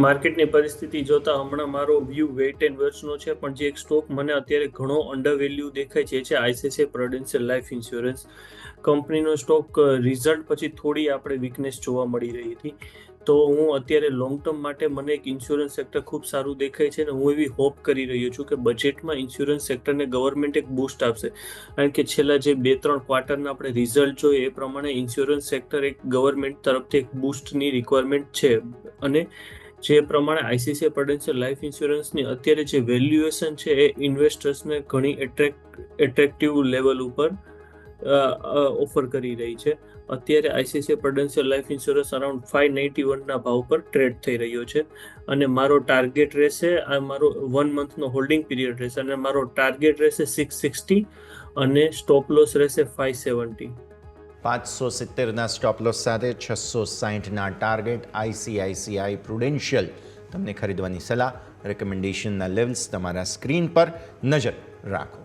માર્કેટની પરિસ્થિતિ જોતા હમણાં મારો વ્યૂ વેઇટ એન્ડ વોચનો છે, પણ જે એક સ્ટોક મને અત્યારે ઘણો અંડર વેલ્યુ દેખાય છે એ છે આઈસીઆઈસીઆઈ પ્રુડેન્શિયલ લાઈફ ઇન્સ્યોરન્સ કંપનીનો સ્ટોક. રિઝલ્ટ પછી થોડી આપણે વીકનેસ જોવા મળી રહી હતી, તો હું અત્યારે લોંગ ટર્મ માટે મને એક ઇન્સ્યોરન્સ સેક્ટર ખૂબ સારું દેખાય છે અને હું એવી હોપ કરી રહ્યો છું કે બજેટમાં ઇન્સ્યોરન્સ સેક્ટરને ગવર્મેન્ટ એક બૂસ્ટ આપશે, કારણ કે છેલ્લા જે 2-3 ક્વાર્ટરના આપણે રિઝલ્ટ જોઈએ એ પ્રમાણે ઇન્સ્યોરન્સ સેક્ટર એક ગવર્મેન્ટ તરફથી એક બૂસ્ટની રિક્વાયરમેન્ટ છે. અને જે પ્રમાણે આઈસીઆઈસીઆઈ પ્રુડેન્શિયલ લાઈફ ઇન્સ્યોરન્સની અત્યારે જે વેલ્યુએશન છે એ ઇન્વેસ્ટર્સને ઘણી એટ્રેક્ટિવ લેવલ ઉપર ઓફર કરી રહી છે. અત્યારે ICICI Prudential Life Insurance around 591ના ભાવ પર ટ્રેડ થઈ રહ્યો છે અને મારો ટાર્ગેટ રહેશે, આ મારો 1 મંથનો હોલ્ડિંગ પીરિયડ રહેશે અને મારો ટાર્ગેટ રહેશે 660 અને સ્ટોપ લોસ રહેશે 570. 570ના સ્ટોપ લોસ સાથે 660ના ટાર્ગેટ. આઈસીઆઈસીઆઈ પ્રુડેન્શિયલ તમને ખરીદવાની સલાહ. રેકમેન્ડેશનના લેવલ્સ તમારા સ્ક્રીન પર નજર રાખો.